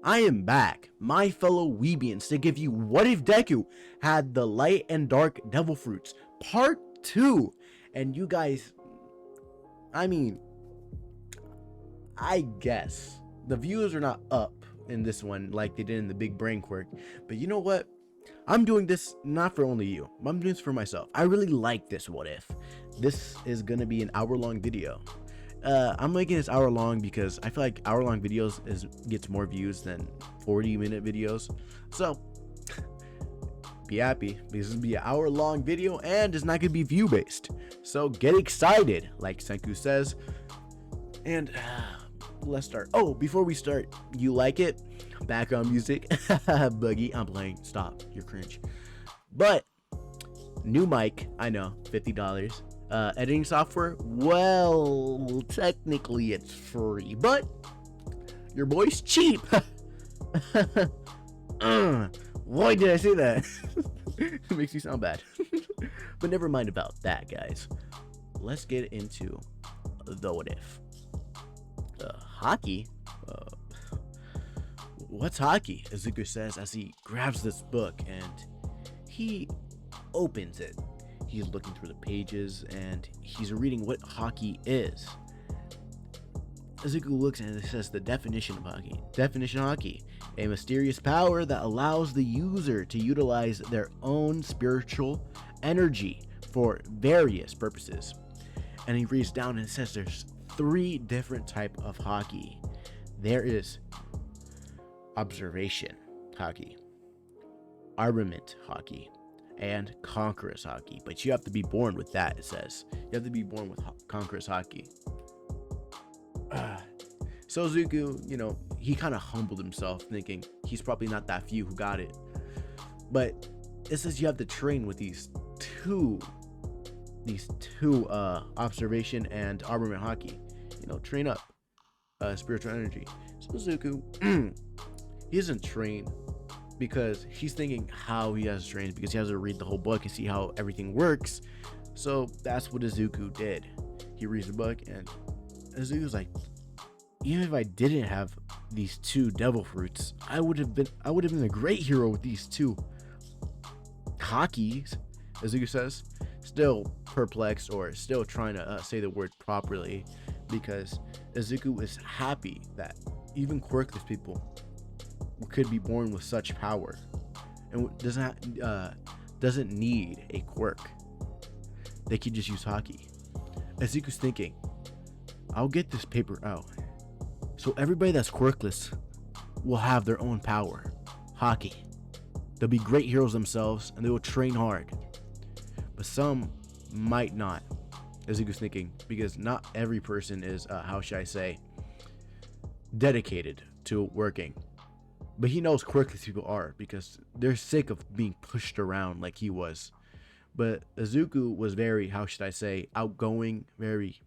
I am back, my fellow Weebians, to give you What If Deku Had the Light and Dark Devil Fruits, Part 2. And you guys, I guess the views are not up in this one like they did in the Big Brain Quirk, but you know what? I'm doing this not for only you, I'm doing this for myself. I really like this What If. This is gonna be an hour-long video. I'm making this hour long because I feel like hour-long videos gets more views than 40-minute videos. So be happy, because this will be an hour-long video and it's not gonna be view-based. So get excited, like Senku says. And let's start. Oh, before we start, you like it? Background music. Boogie, I'm playing. Stop, you're cringe. But new mic, I know, $50. Editing software, well, technically it's free, but your boy's cheap. Why did I say that? It makes me sound bad. But never mind about that, guys. Let's get into the What If. Haki? What's Haki? Izuku says as he grabs this book and he opens it. He's looking through the pages and he's reading what Haki is. Izuku looks and it says the definition of Haki. Definition of Haki: a mysterious power that allows the user to utilize their own spiritual energy for various purposes. And he reads down and it says there's 3 different type of Haki. There is observation Haki, armament Haki, and conquerors Haki. But you have to be born with that, it says. You have to be born with conquerors Haki. So Izuku, you know, he kind of humbled himself, thinking he's probably not that few who got it. But it says you have to train with these two observation and armament Haki. You know, train up spiritual energy. So Izuku, he doesn't train because he's thinking how he has to train, because he has to read the whole book and see how everything works. So that's what Izuku did. He reads the book and Izuku's like, even if I didn't have these 2 devil fruits, I would have been a great hero with these 2 Hakis, Izuku says, still perplexed or still trying to say the word properly, because Izuku is happy that even quirkless people could be born with such power and doesn't need a quirk. They could just use Haki. Izuku's thinking, I'll get this paper out so everybody that's quirkless will have their own power, Haki. They'll be great heroes themselves and they will train hard, but some might not. Izuku's thinking, because not every person is how should I say, dedicated to working. But he knows quirkless people are, because they're sick of being pushed around like he was. But Izuku was very, how should I say, outgoing, very,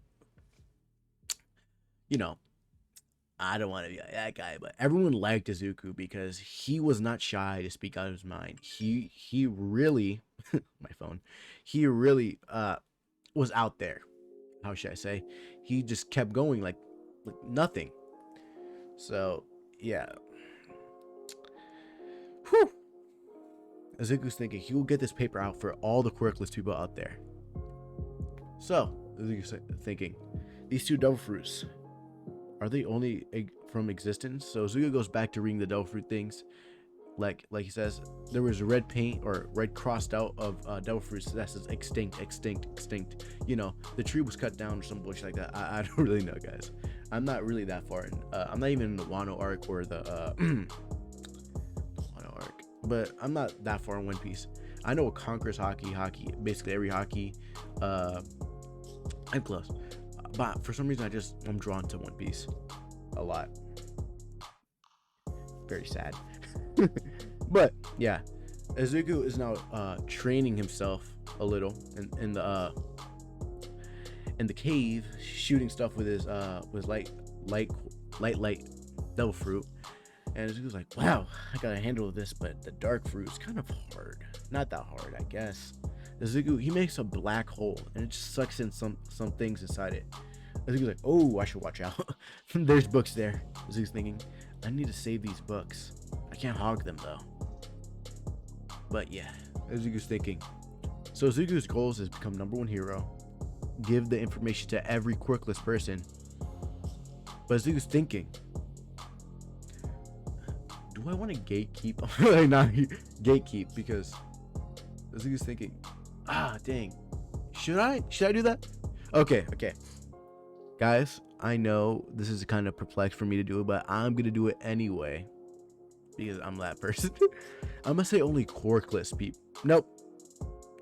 you know, I don't want to be like that guy, but everyone liked Izuku because he was not shy to speak out of his mind. He really, my phone, he really was out there. How should I say? He just kept going like nothing. So yeah. Whew. Izuku's thinking he will get this paper out for all the quirkless people out there. So Izuku's thinking, these 2 devil fruits, are they only from existence? So Izuku goes back to reading the devil fruit things. Like he says, there was red paint or red crossed out of devil fruits that says extinct, extinct, extinct. You know, the tree was cut down or some bullshit like that. I don't really know, guys. I'm not really that far in. I'm not even in the Wano arc or the Wano arc, but I'm not that far in One Piece. I know what conquers Haki, basically every Haki. I'm close, but for some reason I'm drawn to One Piece a lot. Very sad. But yeah, Izuku is now training himself a little in the cave, shooting stuff with his light devil fruit. And Izuku's like, wow, I got a handle of this, but the dark fruit is kind of hard. Not that hard, I guess. Izuku, he makes a black hole and it just sucks in some things inside it. Izuku's like, oh, I should watch out. There's books there, Izuku's thinking. I need to save these books. I can't hog them though. But yeah, Izuku's thinking. So Izuku's goals is become #1 hero, give the information to every quirkless person. But Izuku's thinking, do I want to gatekeep? Like, not gatekeep, because Izuku's thinking, dang, should I do that? Okay, guys, I know this is kind of perplexed for me to do it, but I'm gonna do it anyway because I'm that person. I'm gonna say only quirkless people. Nope,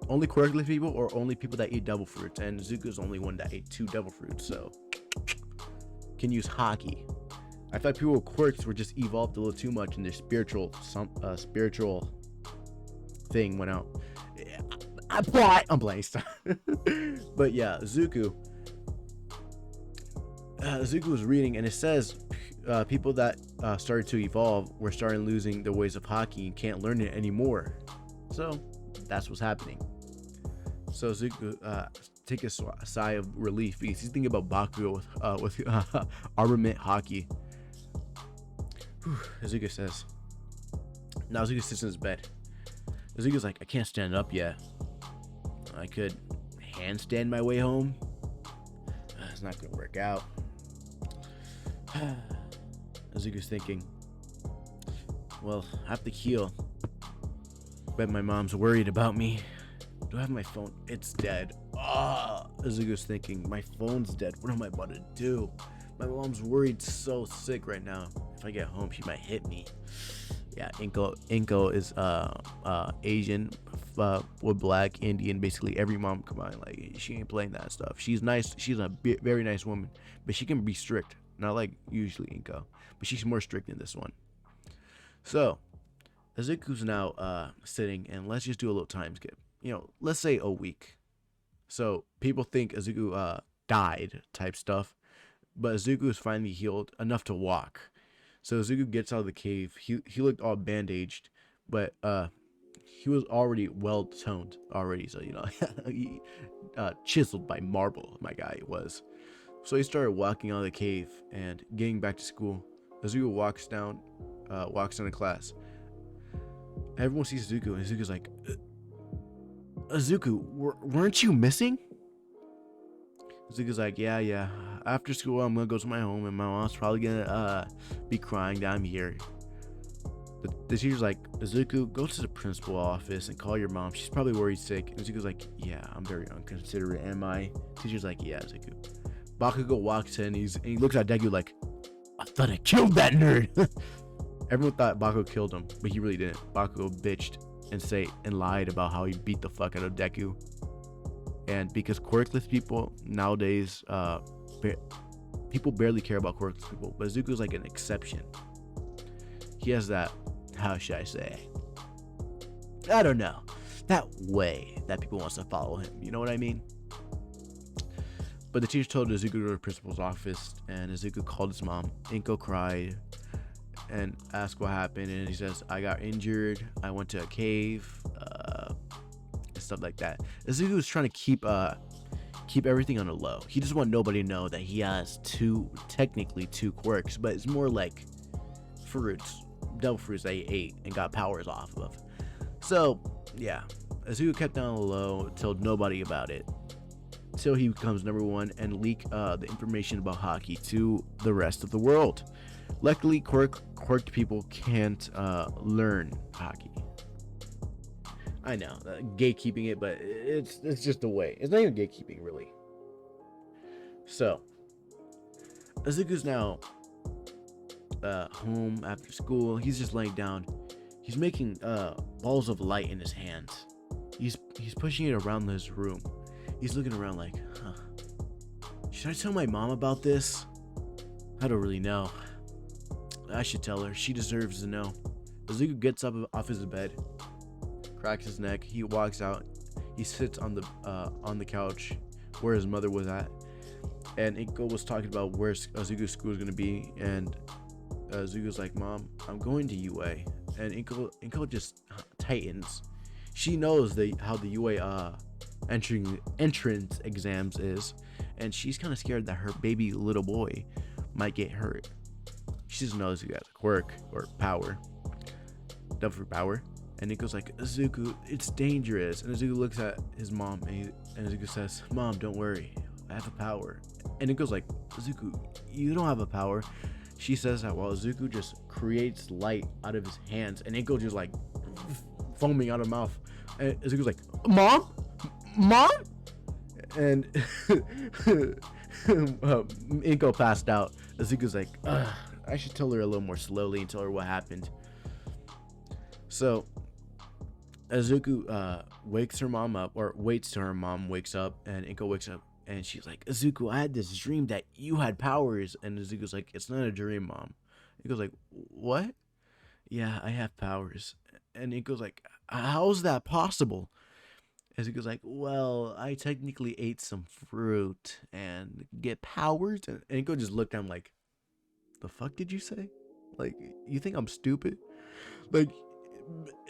only quirkless people, or only people that eat devil fruits. And Izuku's only one that ate 2 devil fruits, so can use Haki. I thought people with quirks were just evolved a little too much, and their spiritual thing went out. I'm playing stuff. But yeah, Izuku was reading, and it says people that started to evolve were starting losing their ways of Haki and can't learn it anymore. So that's what's happening. So Izuku take a sigh of relief because he's thinking about Bakugou with armament Haki. Izuku says. Now Izuku sits in his bed. Izuku's like, I can't stand up yet. I could handstand my way home. It's not gonna work out. Izuku's thinking, well, I have to heal. Bet my mom's worried about me. Do I have my phone? It's dead. Izuku's thinking, my phone's dead. What am I about to do? My mom's worried, so sick right now. If I get home, she might hit me. Yeah, Inko is Asian, with black, Indian, basically every mom combined. Like, she ain't playing that stuff. She's nice. She's a very nice woman, but she can be strict. Not like usually Inko, but she's more strict in this one. So Izuku's now sitting, and let's just do a little time skip. Let's say a week. So people think Izuku died type stuff, but Izuku is finally healed enough to walk. So Izuku gets out of the cave. He looked all bandaged, but he was already well toned already. So he, chiseled by marble, my guy was. So he started walking out of the cave and getting back to school. Izuku walks down to class. Everyone sees Izuku, and Izuku's like, Izuku, weren't you missing? Izuku's like, yeah. After school, I'm gonna go to my home, and my mom's probably gonna be crying that I'm here. The teacher's like, Izuku, go to the principal office and call your mom. She's probably worried sick. And Izuku's like, yeah, I'm very inconsiderate, am I? Teacher's like, yeah, Izuku. Bakugou walks in, and he looks at Deku like, I thought I killed that nerd. Everyone thought Bakugou killed him, but he really didn't. Bakugou bitched and lied about how he beat the fuck out of Deku. And because quirkless people nowadays, people barely care about quirkless people, but Izuku's like an exception. He has that, how should I say, I don't know, that way that people wants to follow him. You know what I mean? But the teacher told Izuku to go to the principal's office, and Izuku called his mom. Inko cried and asked what happened, and he says, I got injured, I went to a cave, and stuff like that. Izuku was trying to keep everything on the low. He just want nobody to know that he has technically two quirks, but it's more like fruits, devil fruits that he ate and got powers off of. So yeah, Izuku kept down low, told nobody about it, till he becomes #1 and leak the information about Haki to the rest of the world. Luckily, quirked people can't learn Haki. I know, gatekeeping it, but it's just a way. It's not even gatekeeping, really. So Izuku's now home after school. He's just laying down. He's making balls of light in his hands. He's pushing it around his room. He's looking around like, should I tell my mom about this? I don't really know. I should tell her. She deserves to know. Izuku gets up off his bed, cracks his neck. He walks out. He sits on the couch where his mother was at, and Inko was talking about where Izuku's school is gonna be, and Izuku's like, Mom, I'm going to UA, and Inko just tightens. She knows how the UA entrance exams is, and she's kind of scared that her baby little boy might get hurt. She doesn't know Izuku has a quirk or power, double fruit power. And Inko's like, Izuku, it's dangerous. And Izuku looks at his mom, and Izuku says, Mom, don't worry, I have a power. And Inko's like, Izuku, you don't have a power. She says that while Izuku just creates light out of his hands, and Inko just like foaming out of mouth. And Izuku's like, Mom? And Inko passed out. Izuku's like, I should tell her a little more slowly and tell her what happened. So Izuku wakes her mom up, or waits till her mom wakes up, and Inko wakes up, and she's like, Izuku, I had this dream that you had powers. And Izuku's like, it's not a dream, Mom. Inko's like, what? Yeah, I have powers. And Inko's like, how's that possible? Izuku's like, well, I technically ate some fruit and get powers. And Inko just looked at him like, the fuck did you say? Like, you think I'm stupid? Like,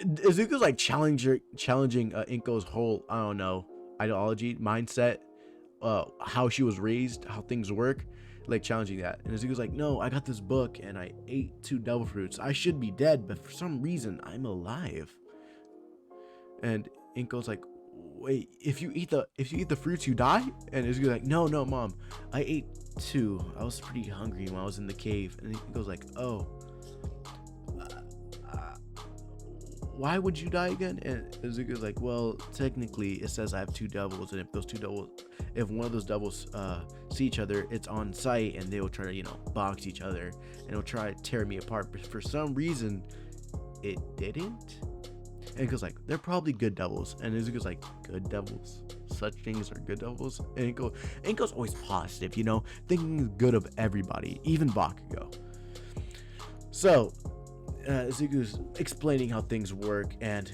Izuku's like challenging Inko's whole, I don't know, ideology, mindset, how she was raised, how things work, like challenging that. And Izuku's like, no, I got this book and I ate 2 devil fruits. I should be dead, but for some reason I'm alive. And Inko's like, wait, if you eat the fruits, you die? And Izuku's like, no, Mom, I ate 2. I was pretty hungry when I was in the cave. And Inko's like, oh. Why would you die again? And Izuku's like, well, technically it says I have 2 devils, and if one of those devils see each other, it's on sight, and they will try to, box each other, and it'll try to tear me apart. But for some reason, it didn't. And Inko's like, they're probably good devils. And Izuku's like, good devils? Such things are good devils? And Inko's always positive, thinking good of everybody, even Bakugou. So Izuku's explaining how things work, and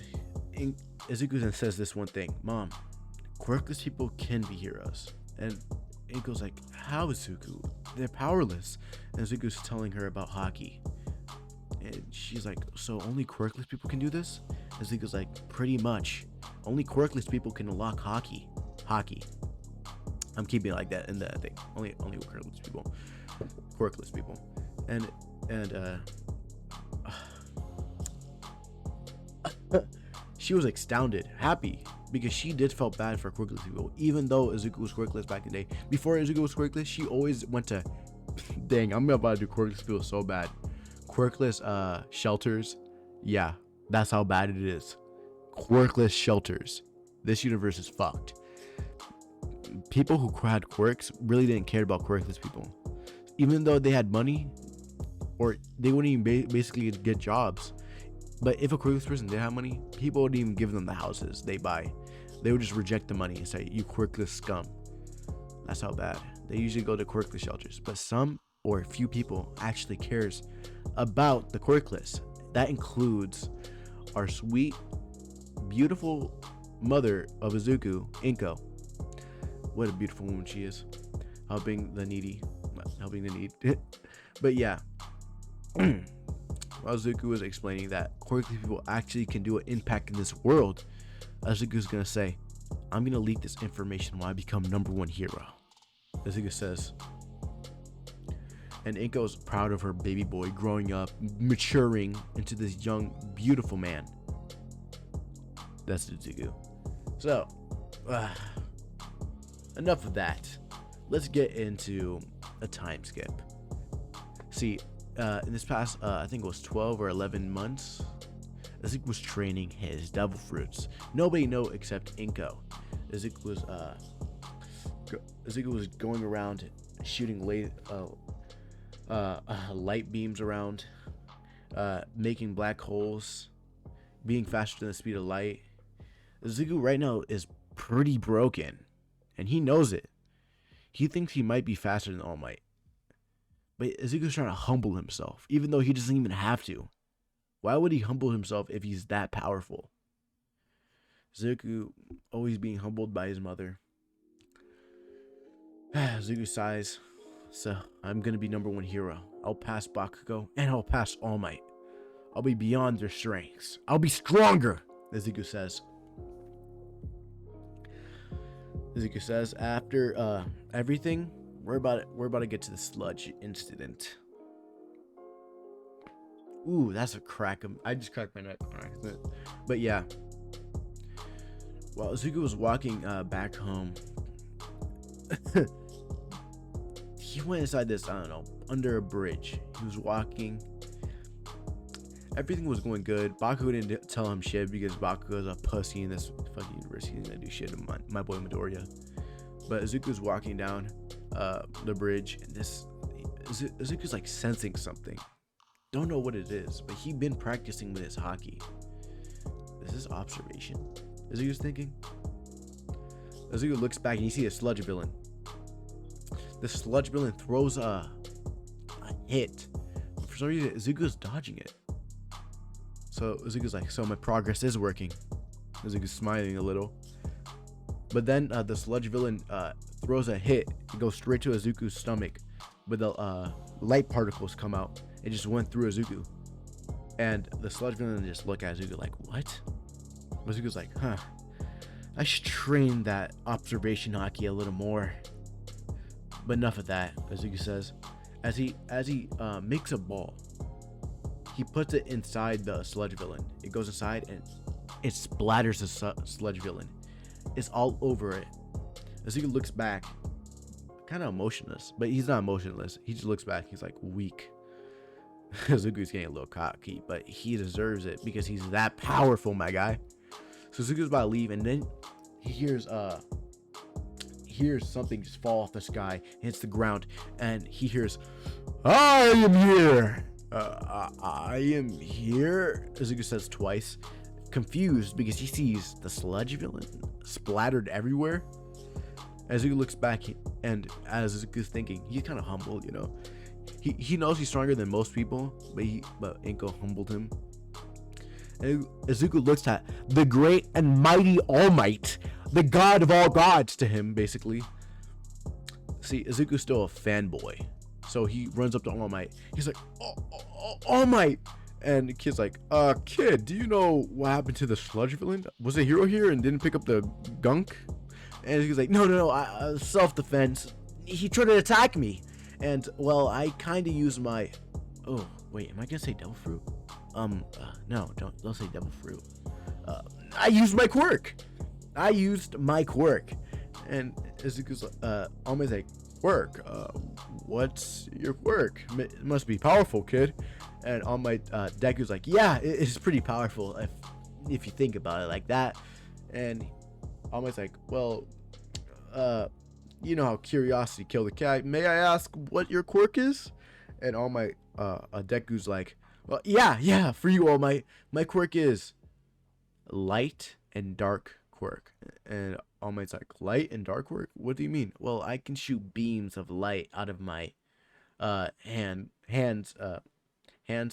Izuku says this one thing, Mom, quirkless people can be heroes. And Inko's like, how, Izuku? They're powerless. And Izuku's telling her about Haki. And she's like, so only quirkless people can do this? And Izuku's like, pretty much. Only quirkless people can unlock Haki. I'm keeping it like that in the thing. Only quirkless people. And she was astounded, happy, because she did felt bad for quirkless people, even though Izuku was quirkless back in the day. Before Izuku was quirkless, she always went to dang, I'm about to do quirkless people so bad. Quirkless shelters, yeah, that's how bad it is. Quirkless shelters. This universe is fucked. People who had quirks really didn't care about quirkless people, even though they had money, or they wouldn't even basically get jobs. But if a quirkless person did have money, people wouldn't even give them the houses they buy. They would just reject the money and say, you quirkless scum. That's how bad. They usually go to quirkless shelters. But some or few people actually cares about the quirkless. That includes our sweet, beautiful mother of Izuku, Inko. What a beautiful woman she is. Helping the need. But yeah. While Izuku was explaining that quirkless people actually can do an impact in this world, Izuku's gonna say, I'm gonna leak this information when I become #1 hero. Izuku says. And Inko's proud of her baby boy growing up, maturing into this young, beautiful man. That's Izuku. So, enough of that. Let's get into a time skip. See, in this past, I think it was 12 or 11 months, Izuku was training his devil fruits. Nobody know except Inko. Izuku was going around shooting light beams around, making black holes, being faster than the speed of light. Izuku right now is pretty broken, and he knows it. He thinks he might be faster than All Might. But Izuku's trying to humble himself, even though he doesn't even have to. Why would he humble himself if he's that powerful? Izuku always being humbled by his mother. Izuku sighs. So, I'm gonna be #1 hero. I'll pass Bakugou, and I'll pass All Might. I'll be beyond their strengths. I'll be stronger, Izuku says. Izuku says, after everything, we're about to get to the Sludge incident. Ooh, that's a crack. I just cracked my neck on accident. But yeah. While Izuku was walking back home, he went inside this, I don't know, under a bridge. He was walking. Everything was going good. Bakugou didn't tell him shit because Bakugou's a pussy in this fucking university. He's gonna do shit to my boy Midoriya. But Izuku's walking down the bridge, and Izuku's like sensing something. Don't know what it is, but he'd been practicing with his Haki. Is this observation? Izuku's thinking. Izuku looks back and you see a Sludge villain. The Sludge villain throws a hit. For some reason, Izuku's dodging it. So Izuku's like, so my progress is working. Izuku's smiling a little. But then the Sludge villain throws a hit. It goes straight to Izuku's stomach. But the light particles come out. It just went through Izuku. And the Sludge villain just look at Izuku like, what? Izuku's like, huh. I should train that observation Haki a little more. But enough of that, Izuku says. As he makes a ball, he puts it inside the Sludge villain. It goes inside and it splatters the Sludge villain. It's all over it. Izuku looks back, kind of emotionless, but he's not emotionless. He just looks back. He's like weak. Izuku's getting a little cocky, but he deserves it because he's that powerful, my guy. So Izuku's about to leave, and then he hears something just fall off the sky, hits the ground, and he hears, "I am here. I am here." Izuku says twice, confused because he sees the Sludge villain splattered everywhere. Izuku looks back, and as Izuku's thinking, he's kind of humbled, you know. He knows he's stronger than most people, but Inko humbled him. And Izuku looks at the great and mighty All Might, the god of all gods, to him, basically. See, Izuku's still a fanboy, so he runs up to All Might. He's like, All Might! And the kid's like, kid, do you know what happened to the Sludge villain? Was a hero here and didn't pick up the gunk? And he's like, no, self-defense. He tried to attack me. And, well, I kind of used my... Oh, wait, am I going to say devil fruit? No, don't say devil fruit. I used my quirk. And Izuku's, almost like, quirk? What's your quirk? It must be powerful, kid. And on my, Deku's like, yeah, it's pretty powerful if you think about it like that. And almost like, well, you know how curiosity killed the cat. May I ask what your quirk is? And All Might, Deku's like, well, yeah, for you, All Might. My quirk is light and dark quirk. And All Might's like, light and dark quirk? What do you mean? Well, I can shoot beams of light out of my hands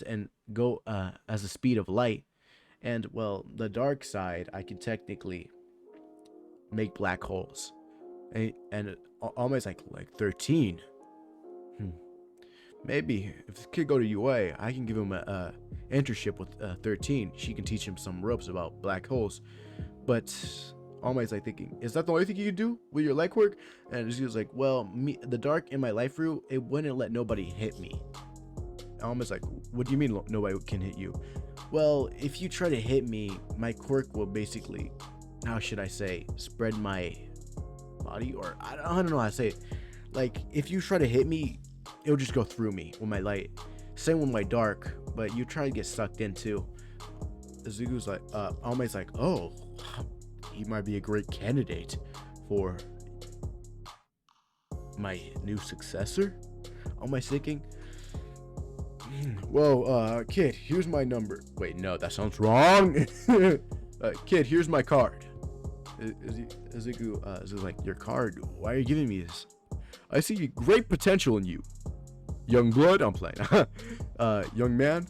and go as the speed of light. And, well, the dark side, I can technically make black holes. And almost like 13. Maybe if this kid go to UA, I can give him a internship with 13. She can teach him some ropes about black holes. But almost like thinking, is that the only thing you can do with your light quirk? And she was like, well, the dark in my life root, it wouldn't let nobody hit me. Almost like, what do you mean nobody can hit you? Well, if you try to hit me, my quirk will basically, how should I say, spread my body, or I don't know how to say it. Like, if you try to hit me, it'll just go through me with my light. Same with my dark, but you try to get sucked in too. Izuku's like, Almay's like, oh, he might be a great candidate for my new successor. Almay's thinking, well, kid, here's my number. Wait, no, that sounds wrong. Kid, here's my card. Izuku is like, your card? Why are you giving me this? I see great potential in you. Young blood, I'm playing. Young man,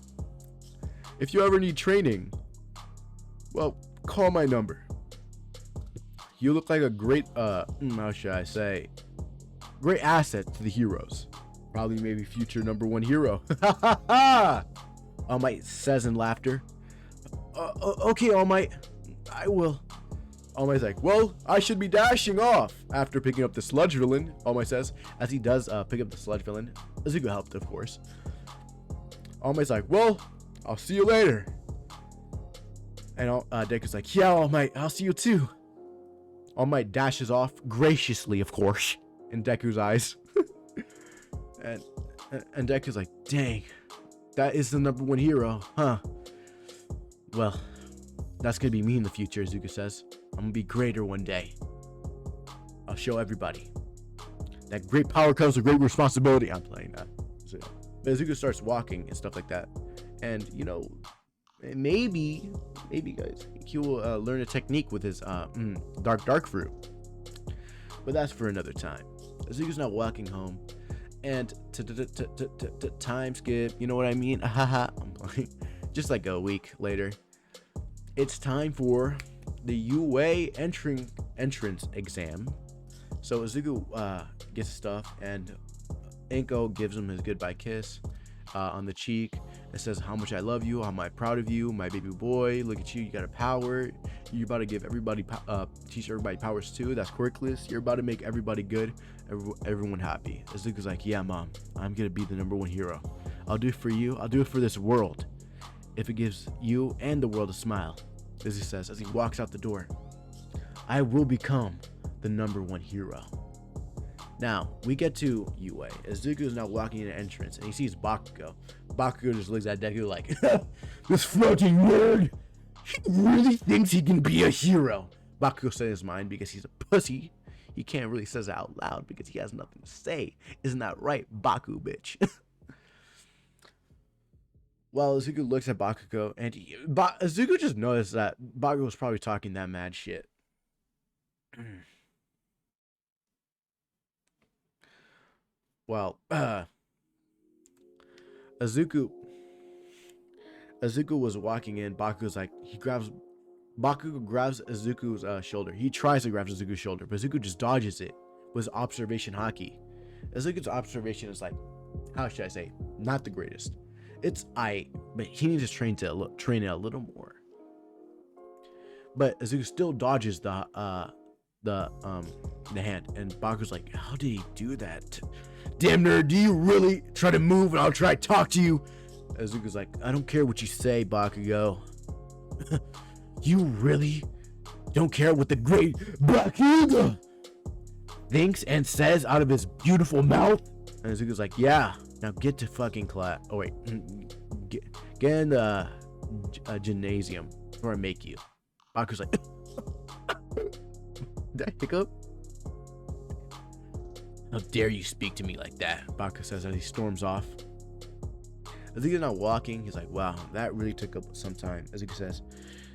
if you ever need training, well, call my number. You look like a great, how should I say, great asset to the heroes. Probably maybe future #1 hero. All Might says in laughter. Okay, All Might, I will. All Might's like, well, I should be dashing off after picking up the Sludge villain, All Might says, as he does pick up the Sludge villain. Izuku helped, of course. All Might's like, well, I'll see you later. And Deku's like, yeah, All Might, I'll see you too. All Might dashes off, graciously, of course, in Deku's eyes. and Deku's like, dang, that is the #1 hero, huh? Well, that's gonna be me in the future, Izuku says. I'm gonna be greater one day. I'll show everybody. That great power comes with great responsibility. I'm playing that. So, but Izuku starts walking and stuff like that. And, you know, maybe guys, he will learn a technique with his dark fruit. But that's for another time. Izuku's now walking home. And time skip, you know what I mean? Haha, I'm playing. Just like a week later, it's time for the UA entrance exam. So Izuku gets stuff, and Inko gives him his goodbye kiss on the cheek. It says how much I love you, how am I proud of you, my baby boy. Look at you, you got a power. You're about to give everybody, teach everybody powers too. That's quirkless. You're about to make everybody good, everyone happy. Izuku's like, yeah, mom, I'm gonna be the #1 hero. I'll do it for you. I'll do it for this world. If it gives you and the world a smile, as he says as he walks out the door, I will become the #1 hero. Now we get to UA. Izuku is now walking in the entrance and he sees Bakugou. Bakugou just looks at Deku like, this floating nerd, he really thinks he can be a hero. Bakugou said in his mind, because he's a pussy, he can't really say it out loud because he has nothing to say. Isn't that right, Baku bitch? Well, Izuku looks at Bakugou, and Izuku just noticed that Bakugou was probably talking that mad shit. Well, Izuku was walking in. Bakugou grabs Izuku's shoulder. He tries to grab Izuku's shoulder, but Izuku just dodges it with observation Haki. Izuku's observation is like, how should I say, not the greatest. It's but he needs to train it a little more. But Izuku still dodges the hand, and Baku's like, how did he do that? Damn nerd, do you really try to move and I'll try to talk to you? Izuku's like, I don't care what you say, Bakugou. You really don't care what the great Bakugou thinks and says out of his beautiful mouth? And Izuku's like, yeah, now get to fucking class. Oh wait, get in the gymnasium before I make you. Baku's like, did I hiccup? How dare you speak to me like that? Baku says as he storms off. Izuku's not walking. He's like, wow, that really took up some time. Izuku says,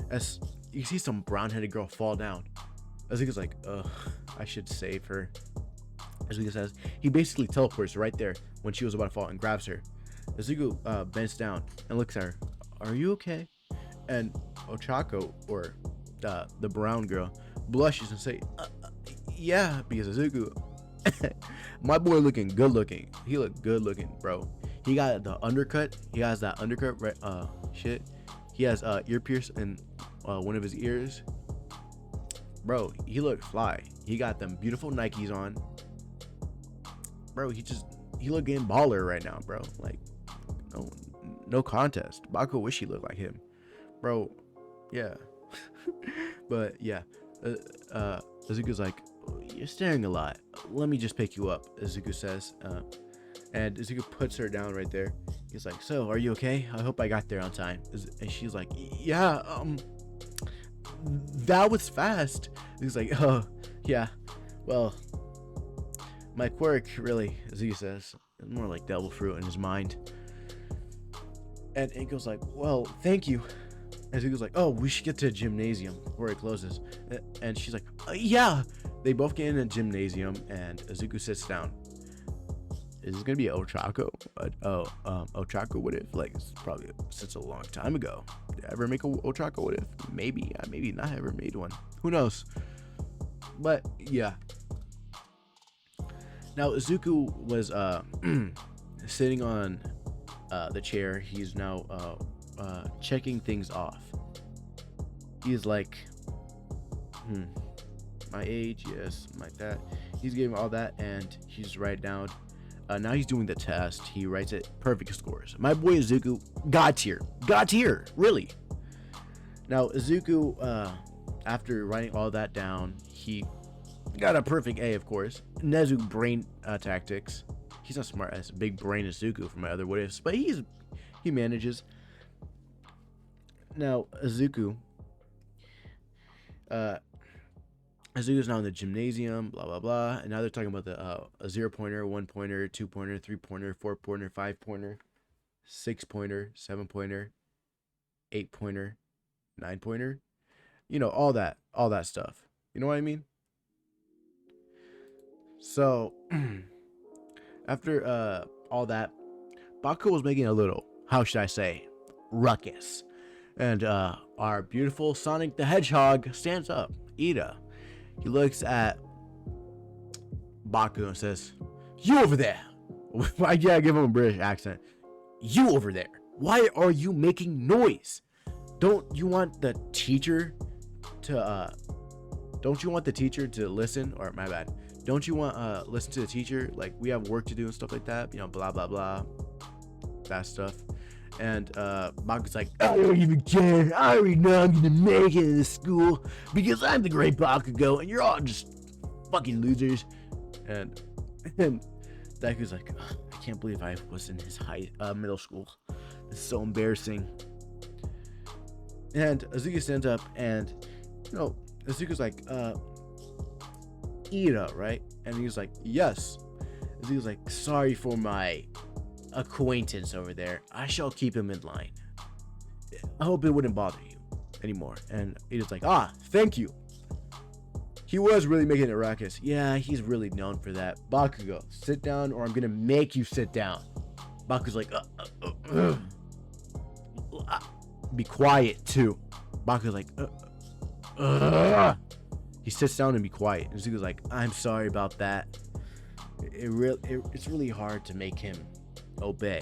as you see some brown-headed girl fall down. Izuku's like, I should save her. Izuku says, he basically teleports right there when she was about to fall and grabs her. Izuku bends down and looks at her. Are you okay? And Ochako, or the brown girl, blushes and say, yeah, because Izuku, my boy looking good looking. He looked good looking, bro. He got the undercut. He has that undercut, right? Shit. He has ear pierce in one of his ears. Bro, he looked fly. He got them beautiful Nikes on. Bro, he look getting baller right now, bro. Like, no contest. Baku wish he looked like him, bro. Yeah. But yeah, Izuku's like, you're staring a lot. Let me just pick you up, Izuku says. And Izuku puts her down right there. He's like, so are you okay? I hope I got there on time. And she's like, yeah, that was fast. He's like, oh yeah, well, my quirk really, Izuku says, is more like devil fruit in his mind. And Inko's like, well, thank you. And Izuku's like, oh, we should get to the gymnasium before it closes. And she's like, yeah. They both get in a gymnasium, and Izuku sits down. Is this gonna be Ochako? Ochako what if? Like, it's probably since a long time ago. Did I ever make a Ochako what if? Maybe. I maybe not ever made one. Who knows? But yeah. Now Izuku was sitting on the chair. He's now checking things off. He's like, my age, yes, my that. He's giving all that, and he's writing down Now he's doing the test. He writes it perfect scores. My boy Izuku, God tier, really. Now Izuku, after writing all that down, he got a perfect A, of course. Nezu brain tactics. He's not smart as big brain Izuku from my other what ifs, but he manages. Now Izuku's now in the gymnasium, blah blah blah, and now they're talking about the a 0-pointer, 1-pointer, 2-pointer, 3-pointer, 4-pointer, 5-pointer, 6-pointer, 7-pointer, 8-pointer, 9-pointer, you know, all that stuff. You know what I mean? So after all that, Bakugou was making a little, how should I say, ruckus, and our beautiful Sonic the Hedgehog stands up. Ida. He looks at Baku and says, "You over there." I gotta give him a British accent. "You over there. Why are you making noise? Don't you want the teacher to listen?" Or my bad. Don't you want listen to the teacher? Like, we have work to do and stuff like that. You know, blah blah blah. That stuff. And Baku's like, "I don't even care. I already know I'm gonna make it in this school because I'm the great Bakugou and you're all just fucking losers." And Deku's like, "I can't believe I was in his middle school. This is so embarrassing." And Izuku stands up and, you know, Izuku's like, "Ida, right?" And he's like, "Yes." Izuku's like, "Sorry for my acquaintance over there. I shall keep him in line. I hope it wouldn't bother you anymore." And Ida's like, "Ah, thank you." He was really making it ruckus. Yeah, he's really known for that. "Bakugou, sit down or I'm gonna make you sit down." Baku's like, "Be quiet too." Baku's like, He sits down and be quiet. And Izuku's like, "I'm sorry about that. It's really hard to make him obey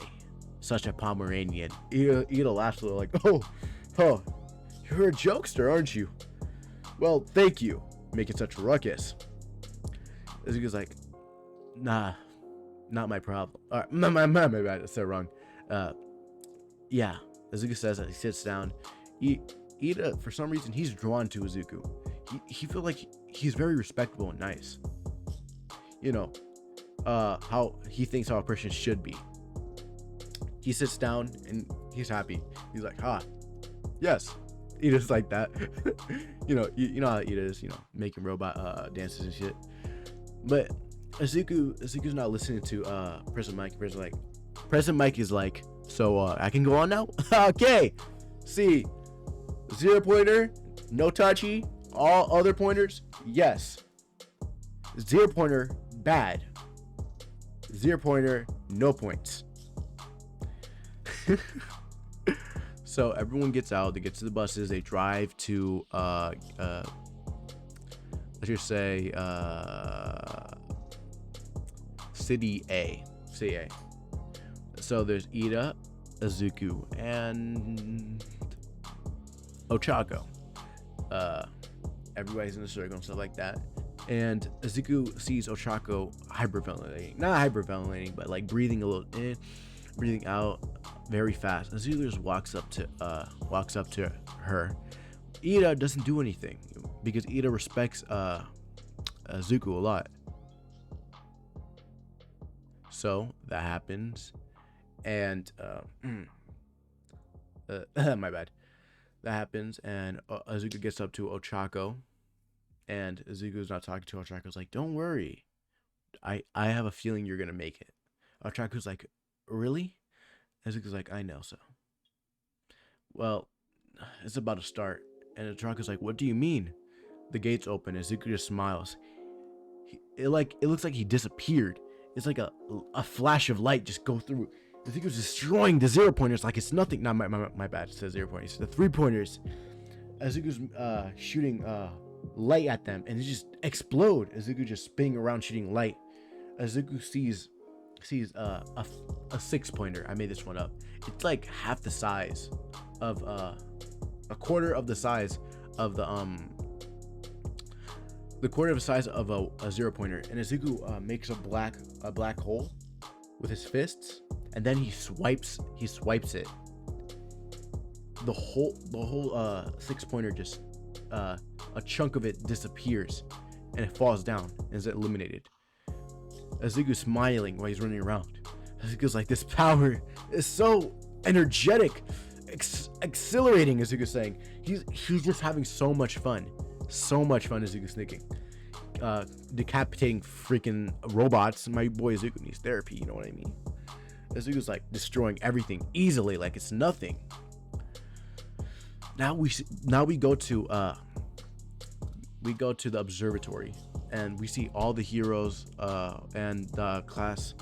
such a Pomeranian." Ida laughs a little like, oh, you're a jokester, aren't you? Well, thank you, making such a ruckus." Izuku's like, "Nah, not my problem." My bad, I said it wrong. Yeah, Izuku says that he sits down. Ida, for some reason, he's drawn to Izuku. He feels like he's very respectable and nice. You know, how he thinks how a person should be. He sits down and he's happy. He's like, yes. Ida's like that. you know how Ida is, you know, making robot dances and shit. But Izuku's not listening to President Mike. President Mike is like, "So I can go on now?" Okay. See, 0-pointer, no touchy. All other pointers, yes. 0-pointer, bad. 0-pointer, no points. So everyone gets out. They get to the buses. They drive to let's just say City A. So there's Ida, Izuku, and Ochako. Everybody's in a circle and stuff like that. And Izuku sees Ochako hyperventilating. Not hyperventilating, but like breathing a little in, breathing out very fast. Izuku just walks up to her. Ida doesn't do anything because Ida respects Izuku a lot. So that happens, and my bad. That happens, and Izuku gets up to Ochako, and Izuku's not talking to Ochako's like, "Don't worry, I have a feeling you're gonna make it." Ochako's like, "Really?" Izuku's like, "I know so." Well, it's about to start, and Ochako's like, "What do you mean?" The gates open. Izuku just smiles. It looks like he disappeared. It's like a flash of light just go through. Izuku's destroying the 0-pointers like it's nothing. Not my bad. It says 0-pointers. The 3-pointers. Izuku's shooting light at them, and they just explode. Izuku just spinning around shooting light. Izuku sees a 6-pointer. I made this one up. It's like half the size of a quarter of the size of the quarter of the size of a 0-pointer. And Izuku makes a black hole with his fists, and then he swipes it. The whole 6-pointer just a chunk of it disappears, and it falls down and is eliminated. Izuku's smiling while he's running around. Izuku's like, this power is so energetic, exhilarating. Izuku's saying he's just having so much fun. Izuku's thinking, decapitating freaking robots. My boy Izuku needs therapy, you know what I mean? Izuku's like destroying everything easily, like it's nothing. Now we go to the observatory, and we see all the heroes and the class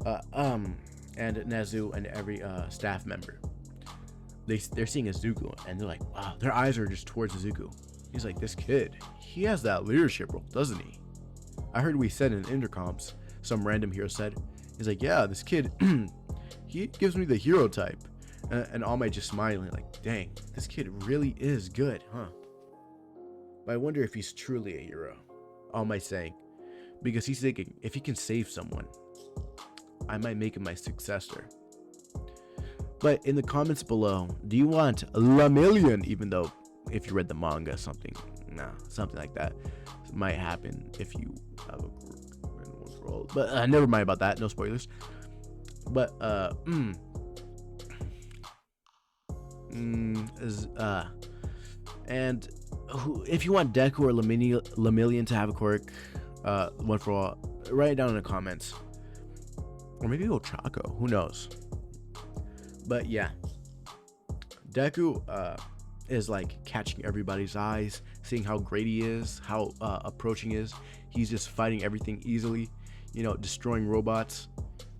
and Nezu and every staff member. They're seeing Izuku, and they're like, wow, their eyes are just towards Izuku. He's like, this kid, he has that leadership role, doesn't he? I heard we said in intercoms, some random hero said. He's like, yeah, this kid, he gives me the hero type. And All Might just smiling like, dang, this kid really is good, huh? But I wonder if he's truly a hero, All Might saying. Because he's thinking, if he can save someone, I might make him my successor. But in the comments below, do you want La Million? Even though if you read the manga, something like that might happen if you have a role. But never mind about that. No spoilers. But and if you want Deku or Lemillion to have a quirk, one for all, write it down in the comments. Or maybe Ochako, who knows? But yeah, Deku is like catching everybody's eyes, seeing how great he is, how approaching is. He's just fighting everything easily, destroying robots,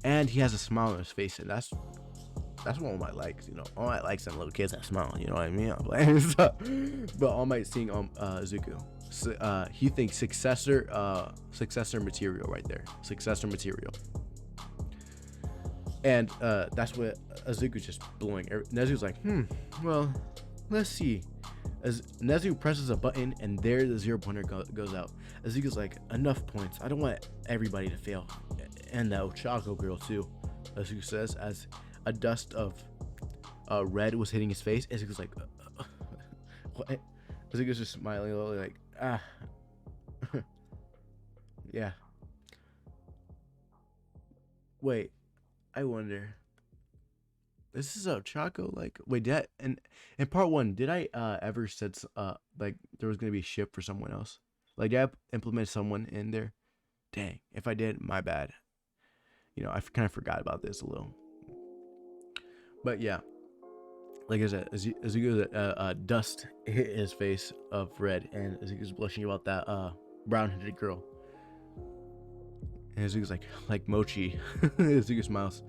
and he has a smile on his face, and that's what All Might likes. All Might likes some little kids that smile, you know what I mean? But All Might seeing Izuku, so, he thinks successor material right there, successor material. And that's what Izuku's just blowing. Nezu's like, well, let's see. As Nezu presses a button, and there the 0-pointer goes out. Izuku's like, enough points. I don't want everybody to fail. And the Ochako girl too, Izuku says, as a dust of red was hitting his face. Izuku's like, what? Izuku's just smiling a little, like, yeah. Wait, I wonder. This is Ochako, like, wait, in part 1, did I ever said like there was gonna be a ship for someone else? Like, did I implement someone in there? Dang, if I did, my bad. I kind of forgot about this a little. But yeah, like I said, Izuku's dust hit his face of red, and Izuku's blushing about that brown-headed girl. And Izuku's like Mochi. Izuku smiles.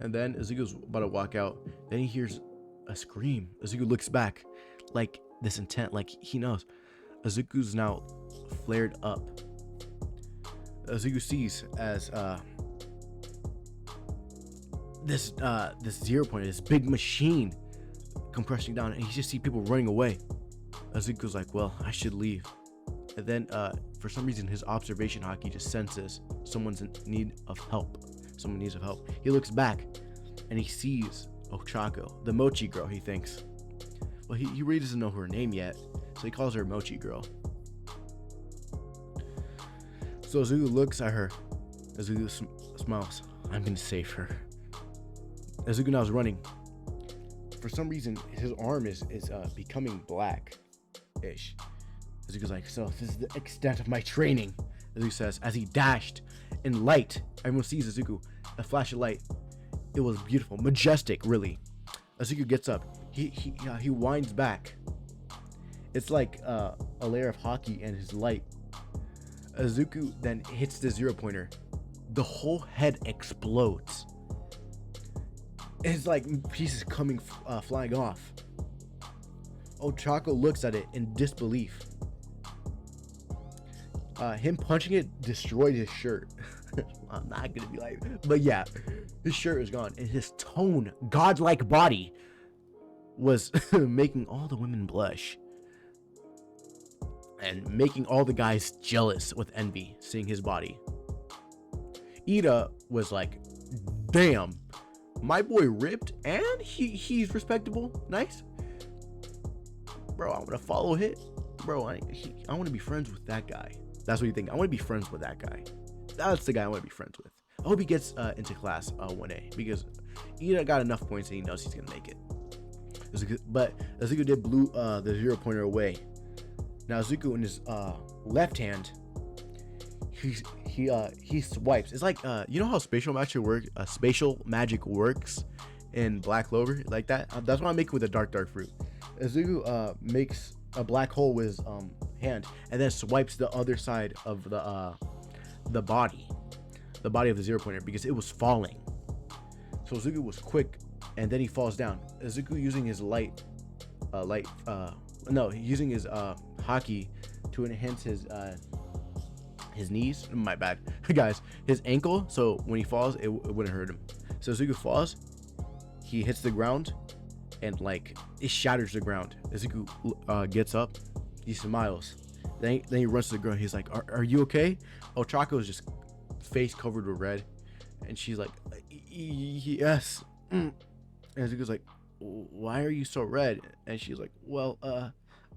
And then Izuku's about to walk out. Then he hears a scream. Izuku looks back, like this intent, like he knows. Izuku's now flared up. Izuku sees as this 0-pointer, this big machine compressing down, and he just see people running away. Izuku's like, well, I should leave. And then for some reason his observation Haki just senses someone's in need of help. Someone needs help. He looks back and he sees Ochako, the Mochi girl, he thinks. Well, he really doesn't know her name yet, so he calls her Mochi girl. So Izuku looks at her. Izuku smiles. I'm gonna save her. Izuku now is running. For some reason, his arm is becoming black-ish. Izuku's like, so this is the extent of my training, Izuku says, as he dashed in light. Everyone sees Izuku, a flash of light. It was beautiful, majestic, really. Izuku gets up. He winds back. It's like a layer of Haki and his light. Izuku then hits the 0-pointer. The whole head explodes. It's like pieces coming flying off. Ochako looks at it in disbelief. Him punching it destroyed his shirt. I'm not gonna be like, but yeah, his shirt is gone, and his godlike body was making all the women blush and making all the guys jealous with envy, seeing his body. Ida was like, damn, my boy ripped and he's respectable, nice. Bro, I want to follow him. Bro, I want to be friends with that guy. That's what you think. I want to be friends with that guy. That's the guy I want to be friends with. I hope he gets into class 1A, because Ida got enough points and he knows he's gonna make it. But Izuku did blew the 0 pointer away. Now Izuku in his left hand, he swipes. It's like you know how spatial magic works in Black Clover, like that. That's what I make with the dark fruit. Izuku makes a black hole with his hand and then swipes the other side of the body of the 0 pointer, because it was falling. So Izuku was quick, and then he falls down. Izuku using his using his Haki to enhance his knees. My bad, guys. His ankle. So when he falls, it wouldn't hurt him. So Izuku falls, he hits the ground, and like it shatters the ground. Izuku gets up, he smiles, then he runs to the ground. He's like, "Are you okay?" Ochako is just face covered with red, and she's like, "Yes." And Izuku's like, "Why are you so red?" And she's like, "Well,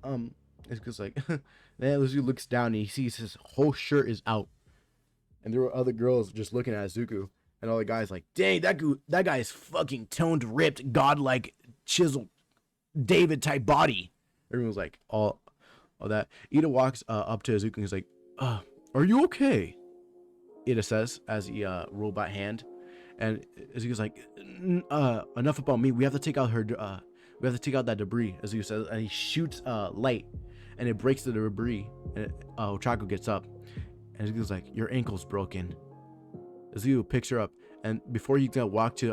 Izuku's like," then Izuku looks down and he sees his whole shirt is out, and there were other girls just looking at Izuku, and all the guys like, "Dang, that guy is fucking toned, ripped, godlike, chiseled, David type body." Everyone was like, all that. Ida walks up to Izuku and he's like, "Are you okay?" Ida says as he robot hand, and Izuku's like, "Enough about me. We have to take out her. We have to take out that debris." Izuku says, and he shoots light, and it breaks the debris. And Ochako gets up, and Izuku's like, "Your ankle's broken." Izuku picks her up, and before he can walk to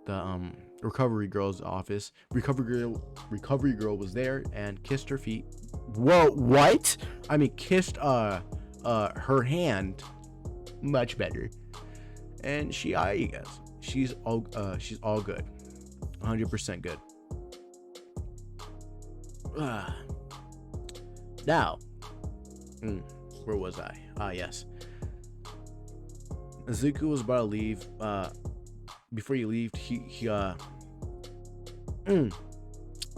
the recovery girl's office, recovery girl was there and kissed her feet. Whoa, what? I mean, kissed her hand. Much better. And I guess she's all good, 100% good. Now, where was I? Yes. Izuku was about to leave. Before he left,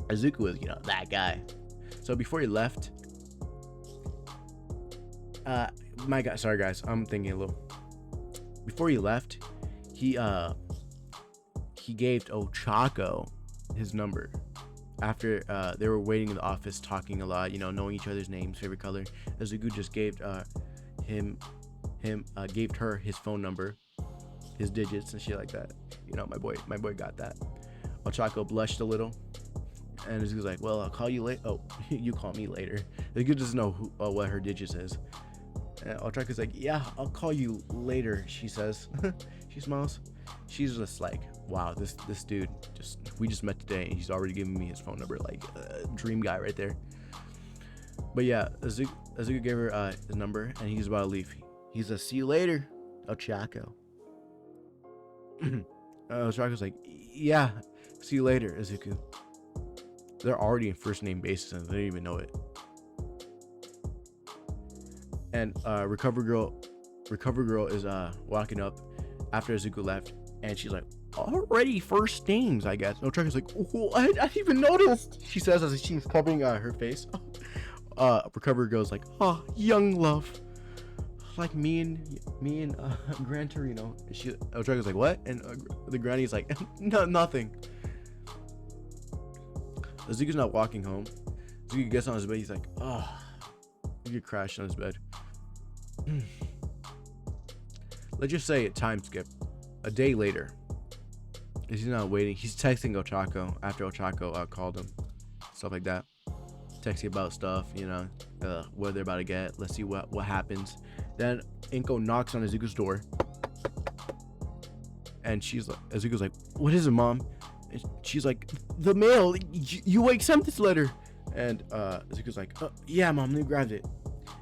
Izuku was, that guy. So before he left, my God, sorry guys, I'm thinking a little. Before he left, he gave Ochako his number. After they were waiting in the office, talking a lot, knowing each other's names, favorite color. Izuku just gave gave her his phone number, his digits and shit like that. My boy got that. Ochako blushed a little, and Izuku's like, "Well, I'll call you later." Oh, you call me later. Izuku doesn't know what her digits is. And Ochako's like, "Yeah, I'll call you later," she says. She smiles. She's just like, "Wow, this dude we just met today and he's already giving me his phone number, like dream guy right there." But yeah, Izuku gave her his number and he's about to leave. He's a "See you later, Ochako." Ochako's like, "Yeah, see you later, Izuku." They're already in first name basis and they don't even know it. And recover girl is walking up after Izuku left, and she's like, "Already first names, I guess." Ochako's like, "Oh, I didn't even notice," she says as she's covering her face. Recover girl's like, "Oh, young love, like me and Gran Torino." Ochako's like, "What?" And the granny's like, "No, nothing." Izuku's not walking home. Izuku gets on his bed. He's like, "Oh," Izuku crashed on his bed. Let's just say it time skip. A day later, he's not waiting. He's texting Ochako after Ochako called him, stuff like that. Texting about stuff, what they're about to get. Let's see what happens. Then Inko knocks on Izuku's door, and Izuku's like, "What is it, Mom?" And she's like, "The mail. You accept this letter." And Izuku's like, "Yeah, Mom, let me grab it."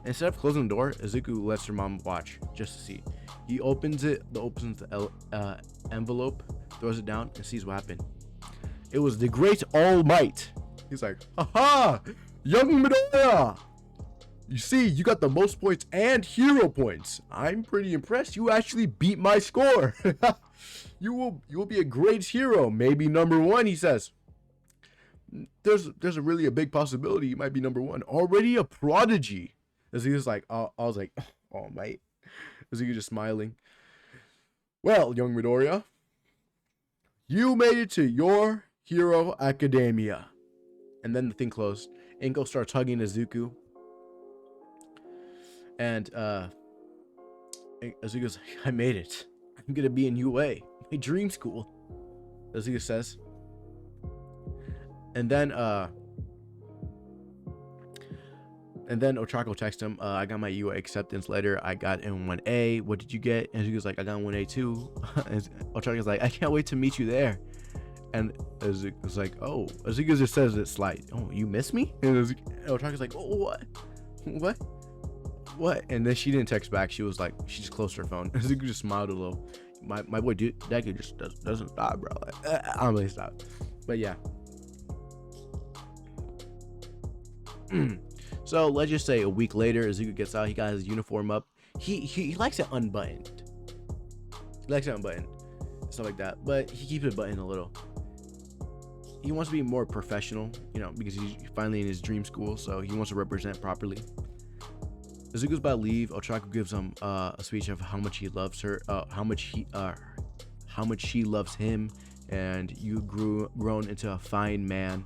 Instead of closing the door, Izuku lets her mom watch just to see. He opens the envelope, throws it down, and sees what happened. It was the Great All Might. He's like, "Haha, young Midoriya!" You see, you got the most points and hero points. I'm pretty impressed. You actually beat my score. You will be a great hero, maybe number 1, he says. There's a really a big possibility you might be number 1. Already a prodigy. As he was like, I was like, oh mate. As he was just smiling. Well, young Midoriya, you made it to your hero academia. And then the thing closed. Inko starts hugging Izuku. And Izuku's like, I made it. I'm gonna be in UA, my dream school. Izuku says. And then Ochako texts him, I got my UA acceptance letter. I got in 1A. What did you get? And Izuku's like, I got 1A too. And Ochako's like, I can't wait to meet you there. And Izuku's like, oh. Izuku just says it slight. Oh, you miss me? And Ochako's like, oh, what? And then she didn't text back. She was like, she just closed her phone. Izuku just smiled a little. My boy Deku just doesn't stop, bro. Like, I don't really stop. But yeah. So let's just say a week later, Izuku gets out. He got his uniform up. He likes it unbuttoned. Stuff like that. But he keeps it buttoned a little. He wants to be more professional, because he's finally in his dream school. So he wants to represent properly. Izuku's about to leave. Ochako gives him a speech of how much he loves her, how much she loves him, and you grown into a fine man.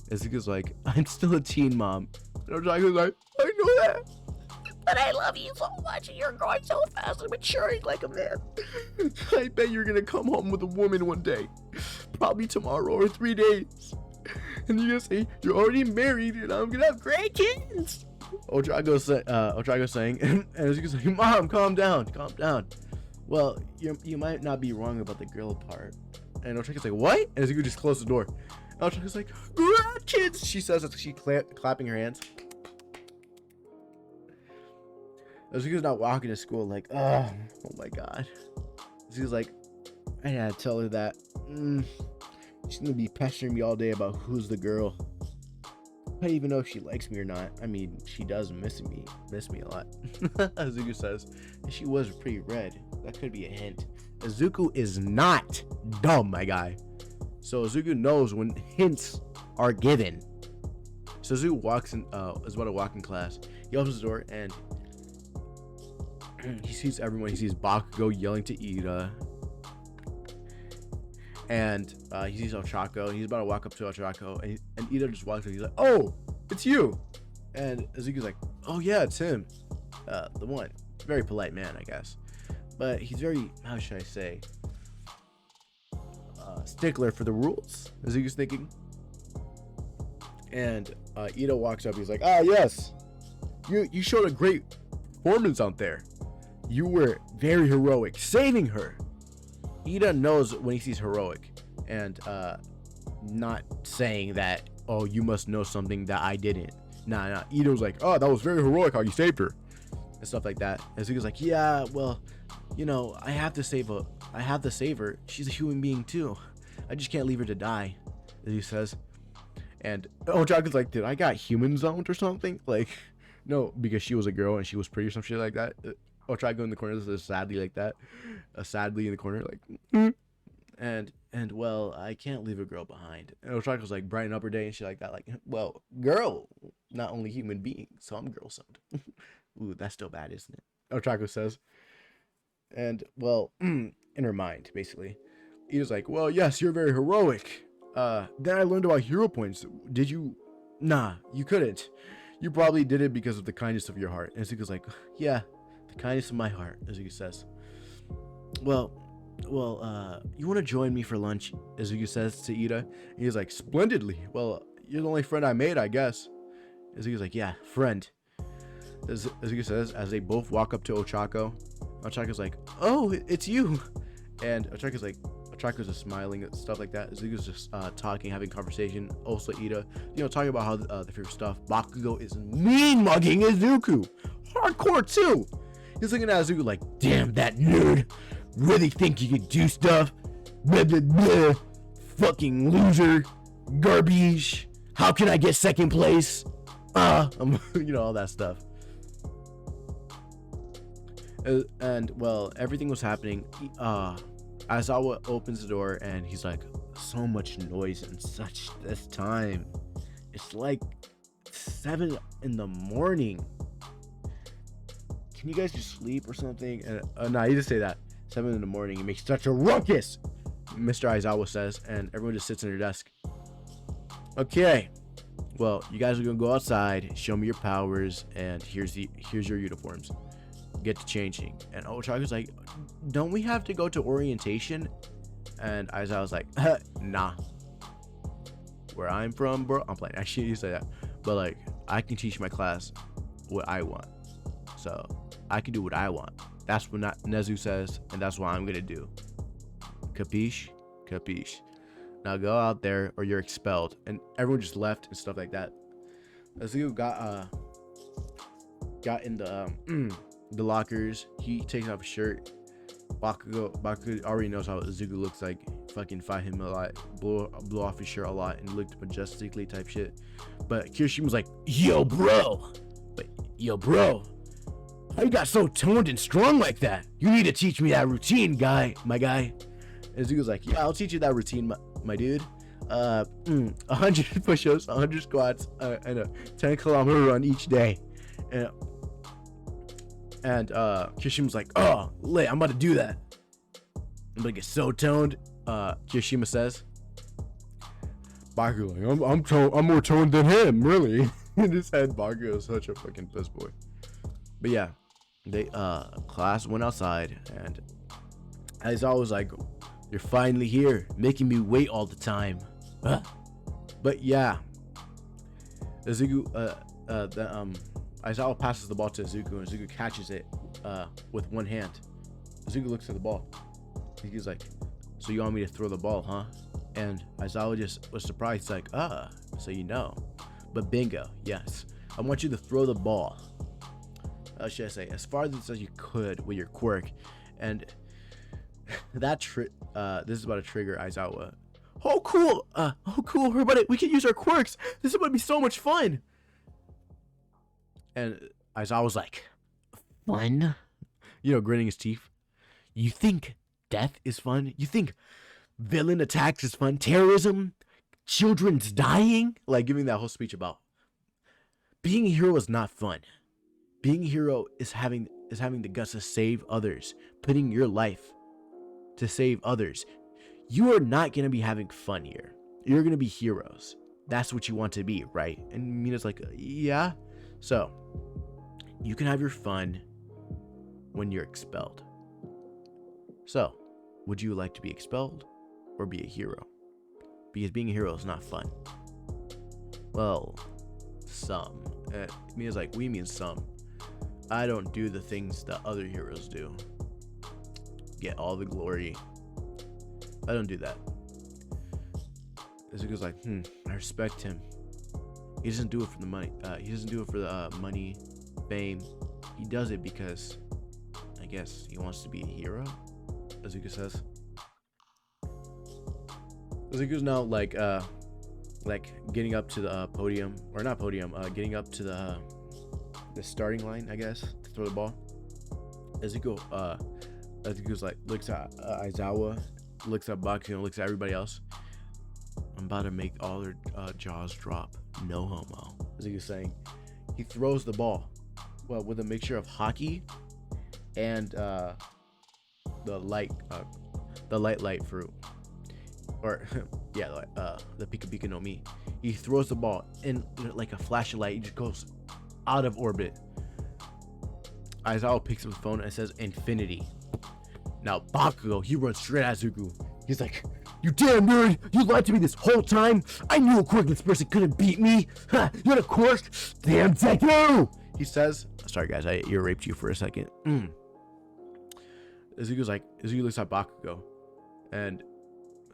Izuku's like, I'm still a teen, mom. And Ochako's like, I know that, but I love you so much, and you're growing so fast and maturing like a man. I bet you're gonna come home with a woman one day, probably tomorrow or 3 days, and you're gonna say you're already married, and I'm gonna have great kids. Ochako's saying, and Izuku's like, Mom, calm down. Well, you might not be wrong about the girl part. And Ochako's like, what? And Izuku just closed the door. And Ochako's like, kids, she says as she clapping her hands. Izuku's not walking to school like, oh my god. Izuku's like, I gotta tell her that. She's gonna be pestering me all day about who's the girl. I don't even know if she likes me or not. I mean, she does miss me a lot. Izuku says, and she was pretty red. That could be a hint. Izuku is not dumb, my guy. So Izuku knows when hints are given. So Izuku is about to walk in class. He opens the door and he sees everyone. He sees Bakugou yelling to Ida. And he sees Ochako. He's about to walk up to Ochako. And Ida just walks up. He's like, oh, it's you. And Izuku's like, oh, yeah, it's him. The one. Very polite man, I guess. But he's very, how should I say, stickler for the rules, Izuku's thinking. And Ida walks up. He's like, yes. You showed a great performance out there. You were very heroic, saving her. Ida knows when he sees heroic, and not saying that, oh, you must know something that I didn't. Nah. Ida was like, oh, that was very heroic how you saved her, and stuff like that. And Izuku's like, yeah, well, I have to save her. She's a human being too. I just can't leave her to die, as he says. And Ochako's like, did I got human zoned or something? Like, no, because she was a girl and she was pretty or some shit like that. Ochako in the corner says sadly like that. Sadly in the corner, like, and well, I can't leave a girl behind. And Ochako's like brighten up her day and shit like that. Like, well, girl, not only human being, so I'm girl zoned. Ooh, that's still bad, isn't it? Ochako says. And well, in her mind, basically. He was like, well, yes, you're very heroic. Then I learned about hero points. Did you? Nah, you couldn't. You probably did it because of the kindness of your heart. And Izuku's like, yeah, the kindness of my heart, Izuku says. Well, you want to join me for lunch? Izuku says to Ida. And he's like, splendidly. Well, you're the only friend I made, I guess. Izuku's like, yeah, friend. Izuku says as they both walk up to Ochako. Ochako's like, oh, it's you. And Ochako's just smiling and stuff like that. Izuku's just talking, having conversation. Also Ida, talking about how their favorite stuff. Bakugou is mean mugging Izuku. Hardcore too. He's looking at Izuku like, damn, that nerd. Really think you could do stuff? Blah, blah, blah. Fucking loser. Garbage. How can I get second place? All that stuff. And well, everything was happening. Aizawa opens the door and he's like, so much noise in such this time. It's like 7 in the morning. Can you guys just sleep or something? And no, he didn't say that. 7 in the morning. It makes such a ruckus, Mr. Aizawa says, and everyone just sits in their desk. Okay, well, you guys are gonna go outside, show me your powers, and here's your uniforms. Get to changing. And Ochaga's like, don't we have to go to orientation? And Aizawa's like, nah. Where I'm from, bro, I'm playing. Actually, you say that, but like, I can teach my class what I want, so I can do what I want. That's what Nezu says, and that's what I'm gonna do. Capiche? Capiche. Now go out there or you're expelled. And everyone just left and stuff like that. Nezu got in the lockers. He takes off his shirt. Bakugou already knows how Izuku looks like. Fucking fight him a lot, blow off his shirt a lot, and looked majestically type shit. But Kirishima was like, yo bro, how you got so toned and strong like that? You need to teach me that routine, my guy. And Izuku's like, yeah, I'll teach you that routine, my dude. 100 push-ups, 100 squats, and a 10-kilometer run each day. And Kirishima's like, oh, lit, I'm about to do that. I'm gonna get so toned. Kirishima says. Baku like, I'm more toned than him, really. In his head, Baku is such a fucking piss boy. But yeah, they class went outside, and as I was like, you're finally here, making me wait all the time. Huh? But yeah, Izuku, Aizawa passes the ball to Izuku, and Izuku catches it with one hand. Izuku looks at the ball. He's like, so you want me to throw the ball, huh? And Aizawa just was surprised. He's like, so you know. But bingo, yes. I want you to throw the ball. Should I say, as far as you could with your quirk. And that this is about to trigger Aizawa. Oh cool, everybody, we can use our quirks. This is about to be so much fun. And Aizawa was like, fun? You know, gritting his teeth. You think death is fun? You think villain attacks is fun? Terrorism? Children's dying? Like giving that whole speech about being a hero is not fun. Being a hero is having the guts to save others, putting your life to save others. You are not gonna be having fun here. You're gonna be heroes. That's what you want to be, right? And Mina's like, yeah. So you can have your fun when you're expelled. So, would you like to be expelled or be a hero? Because being a hero is not fun. Well, some. Mina's like, we mean some. I don't do the things that other heroes do. Get all the glory. I don't do that. Izuku's like, I respect him. He doesn't do it for the money. He doesn't do it for the money, fame. He does it because, I guess, he wants to be a hero. Izuku says. Izuku's now like getting up to the podium, or not podium, getting up to the starting line, I guess, to throw the ball. Izuku's like, looks at Aizawa, looks at Bakugou, and looks at everybody else. I'm about to make all their jaws drop. No homo. Izuku's saying. He throws the ball, well, with a mixture of Haki and the light fruit, or yeah, the Pika Pika no Mi. He throws the ball in like a flash of light. He just goes out of orbit. Aizawa picks up the phone and says infinity. Now Bakugou, he runs straight at Izuku. He's like, you damn nerd, you lied to me this whole time. I knew a quirkless person couldn't beat me. Ha, you're a quirk. Damn Deku, he says. Sorry guys, I ear raped you for a second. Izuku looks at Bakugou, and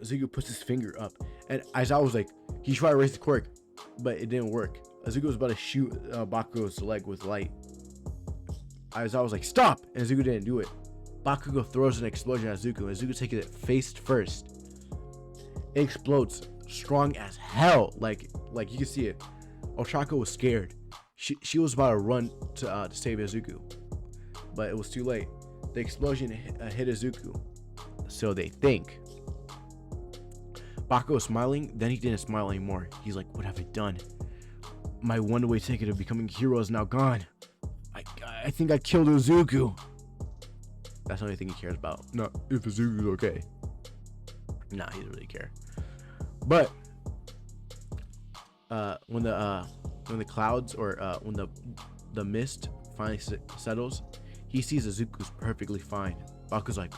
Izuku puts his finger up, and Aizawa was like, he tried to raise the quirk, but it didn't work. Izuku was about to shoot Bakugou's leg with light. Aizawa was like, stop, and Izuku didn't do it. Bakugou throws an explosion at Izuku, and Izuku takes it face first. It explodes strong as hell, like you can see it. Ochako was scared. She was about to run to save Izuku, but it was too late. The explosion hit Izuku. So they think. Bakugou was smiling, then he didn't smile anymore. He's like, what have I done? My one-way ticket of becoming a hero is now gone. I think I killed Izuku. That's the only thing he cares about. Not if Izuku's okay. Nah, he doesn't really care. But when the clouds or when the mist finally settles, he sees Izuku's perfectly fine. Baku's like,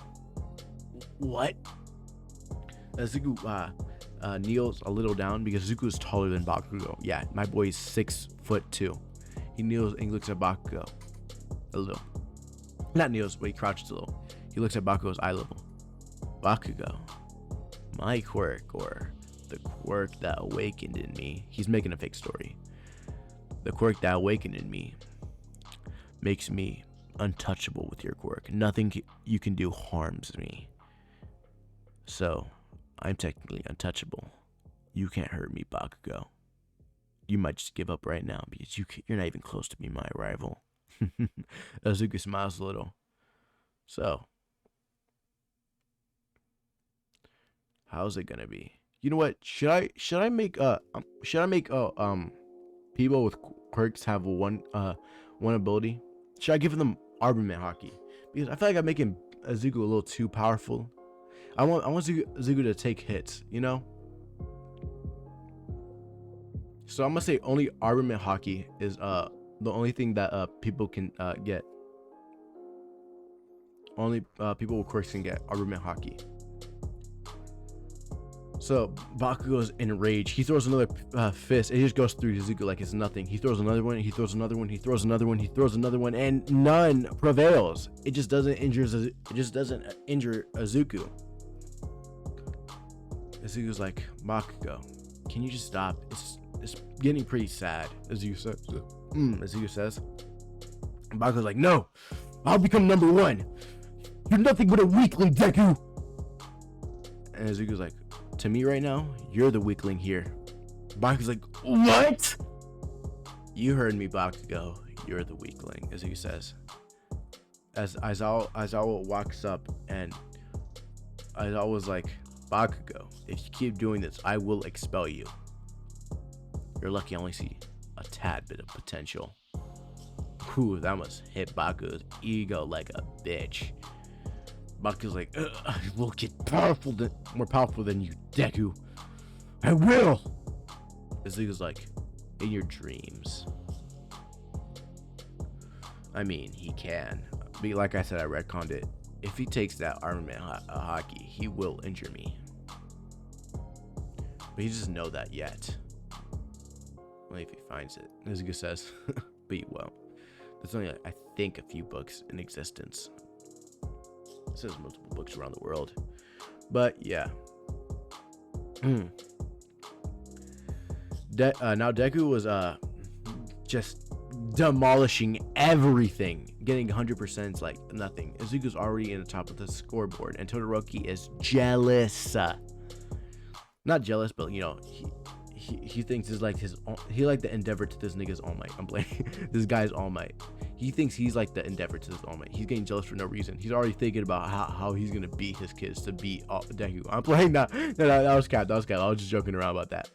what? Izuku kneels a little down because Izuku is taller than Bakugou. Yeah, my boy is 6'2". He kneels and he looks at Bakugou a little. Not kneels, but he crouches a little. He looks at Bakugou's eye level. Bakugou, my quirk, or the quirk that awakened in me. He's making a fake story. The quirk that awakened in me makes me untouchable with your quirk. Nothing you can do harms me. So, I'm technically untouchable. You can't hurt me, Bakugou. You might just give up right now because you're not even close to being my rival. Izuku smiles a little. So, how's it gonna be? You know what? Should I make people with quirks have one ability? Should I give them armament Haki? Because I feel like I'm making Izuku a little too powerful. I want Izuku to take hits, you know? So I'm gonna say only armament Haki is the only thing that people can get. Only people with quirks can get armament Haki. So Bakugou's enraged. He throws another fist. It just goes through Izuku like it's nothing. He throws another one. He throws another one. He throws another one. He throws another one, and none prevails. It just doesn't injure. It just doesn't injure Izuku. Izuku's like, Bakugou, can you just stop? It's getting pretty sad. Izuku says. And Bakugou's like, no, I'll become number one. You're nothing but a weakling, Deku. And Izuku's like, to me right now, you're the weakling here. Bakugou's like, what? You heard me, Bakugou. You're the weakling, Izuku says. As Aizawa walks up, and Aizawa was like, Bakugou, if you keep doing this, I will expel you. You're lucky I only see a tad bit of potential. Whew, that must hit Bakugou's ego like a bitch. Bakugou's like, I will get more powerful than you, Deku. I will. Izuku's like, in your dreams. I mean, he can. But like I said, I retconned it. If he takes that armament Haki, he will injure me. But he doesn't know that yet. Only if he finds it, Izuku says. But he won't. There's only, I think, a few books in existence. It says multiple books around the world. But yeah. Now Deku was just demolishing everything, getting 100% like nothing. Izuku's already in the top of the scoreboard, and Todoroki is jealous. Not jealous, but you know, he thinks it's like he like the endeavor to this nigga's All Might. I'm playing this guy's All Might. He thinks he's like the endeavor to this All Might. He's getting jealous for no reason. He's already thinking about how he's gonna beat his kids to beat Deku. I'm playing that. No, that was cap. That was cap. I was just joking around about that.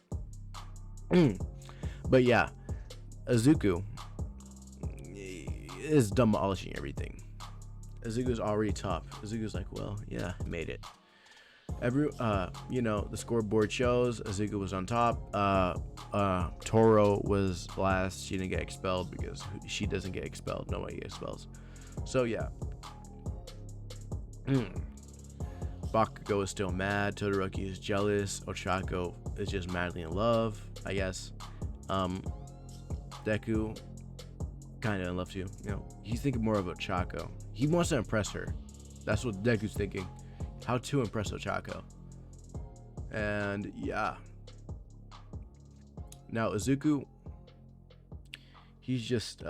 But yeah, Izuku is demolishing everything. Izuku's already top. Izuku's like, well, yeah, made it. You know, the scoreboard shows Izuku was on top. Toro was last. She didn't get expelled because she doesn't get expelled. Nobody gets expelled. So yeah. Bakugou is still mad. Todoroki is jealous. Ochako is just madly in love, I guess. Deku kind of in love too. You know, he's thinking more of Ochako. He wants to impress her. That's what Deku's thinking. How to impress Ochako. And yeah. Now Izuku, he's just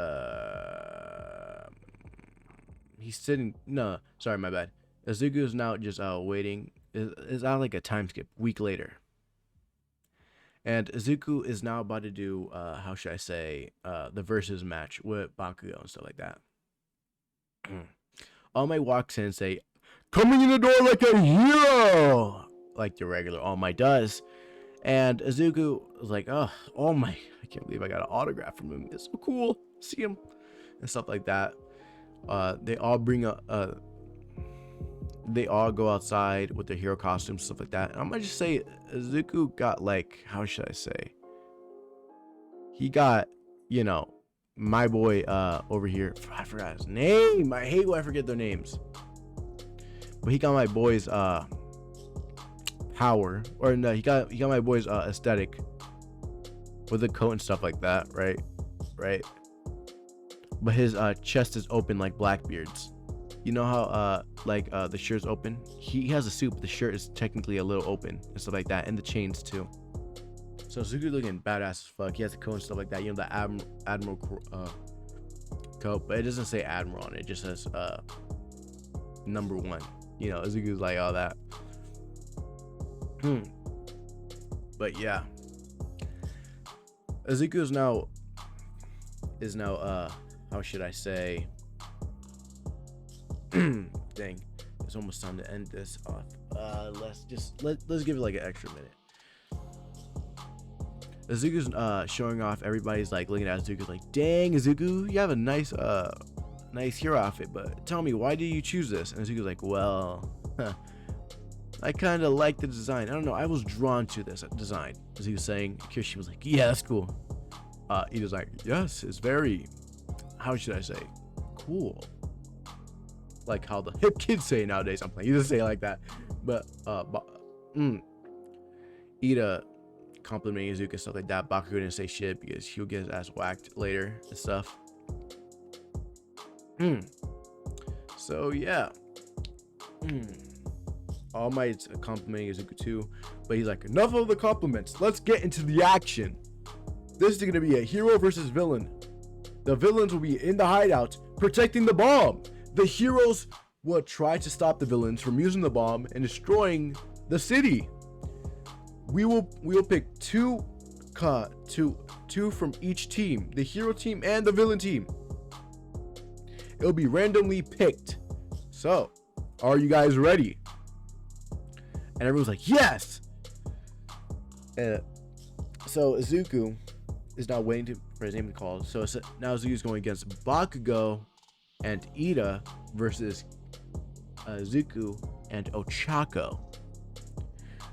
he's sitting. No, sorry, my bad. Izuku is now just waiting. Is on like a time skip. Week later. And Izuku is now about to do how should I say the versus match with Bakugou and stuff like that. All Might walks in and say, "Coming in the door like a hero," like the regular All Might does. And Izuku was like, "Oh, All Might, I can't believe I got an autograph from him. It's so cool. See him," and stuff like that. They all they all go outside with their hero costumes, stuff like that. And I'm gonna just say Izuku got, like, how should I say? He got, you know, my boy over here. I forgot his name. I hate when I forget their names. But he got my boy's power, or no, he got my boy's aesthetic with the coat and stuff like that, right? But his chest is open like Blackbeard's. You know how the shirt's open? He has a suit, but the shirt is technically a little open and stuff like that, and the chains too. So Zuku looking badass as fuck. He has the coat and stuff like that. You know, the admiral coat, but it doesn't say admiral on it. It just says number 1. You know, Zuku's like all that. But yeah, Izuku is now how should I say? Dang, it's almost time to end this off. Let's give it like an extra minute. Izuku's showing off. Everybody's like looking at Izuku like, "Dang, Izuku, you have a nice hero outfit, but tell me, why did you choose this?" And Izuku's like, "Well, I kind of like the design. I don't know, I was drawn to this design," as he was saying. Kishi was like, "Yeah, that's cool." He was like, "Yes, it's very, how should I say, cool." Like how the hip kids say nowadays. I'm playing. He doesn't say it like that. But Ida complimenting Izuku and stuff like that. Bakugou didn't say shit because he'll get his ass whacked later and stuff. So yeah. All Might's complimenting Izuku too, but he's like, "Enough of the compliments. Let's get into the action. This is gonna be a hero versus villain. The villains will be in the hideout protecting the bomb. The heroes will try to stop the villains from using the bomb and destroying the city. We will pick two from each team, the hero team and the villain team. It'll be randomly picked. So, are you guys ready?" And everyone's like, "Yes!" So Izuku is now waiting for his name to call. So now Izuku's going against Bakugou and Ida versus Izuku and Ochako.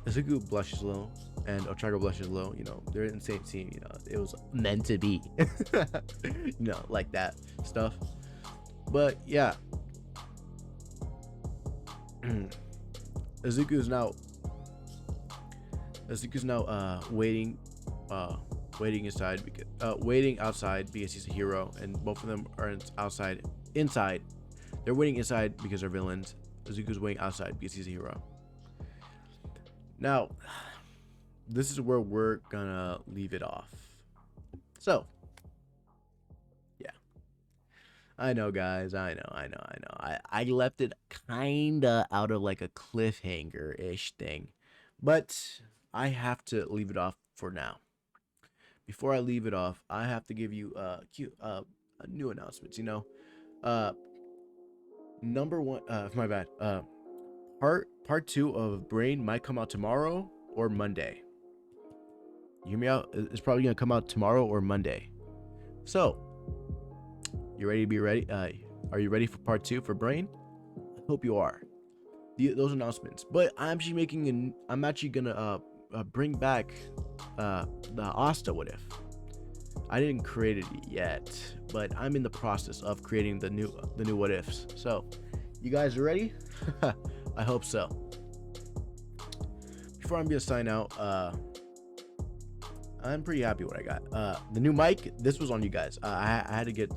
Izuku blushes low and Ochako blushes low. You know, they're in the same team. You know, it was meant to be. You know, like that stuff. But yeah. Izuku's now waiting outside because he's a hero, and both of them are inside. They're waiting inside because they're villains. Izuku's waiting outside because he's a hero. Now, this is where we're gonna leave it off. So, yeah. I know, guys. I know. I left it kinda out of like a cliffhanger-ish thing, but I have to leave it off for now. Before I leave it off, I have to give you new announcements. You know, number 1. My bad. Part 2 of Brain might come out tomorrow or Monday. You hear me out? It's probably gonna come out tomorrow or Monday. So, you ready to be ready? Are you ready for part 2 for Brain? I hope you are. Those announcements. But I'm actually gonna bring back the Asta What If. I didn't create it yet, but I'm in the process of creating the new What Ifs. So, you guys are ready? I hope so. Before I'm gonna sign out, I'm pretty happy with what I got. The new mic, this was on you guys. I had to get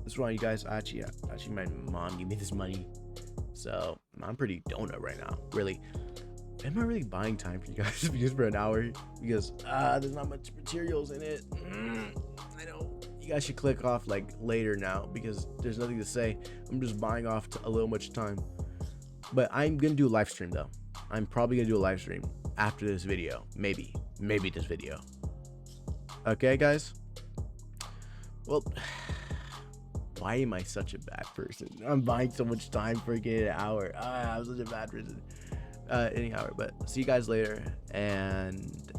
this was on you guys. Actually, my mom gave me this money, so I'm pretty donut right now. Really, am I really buying time for you guys to use for an hour? Because there's not much materials in it. I know you guys should click off like later now because there's nothing to say. I'm just buying off a little much time. But I'm gonna do a live stream though. I'm probably gonna do a live stream after this video. Maybe this video. Okay, guys. Well, Why am I such a bad person? I'm buying so much time for getting an hour. I'm such a bad person. Anyhow, but see you guys later, and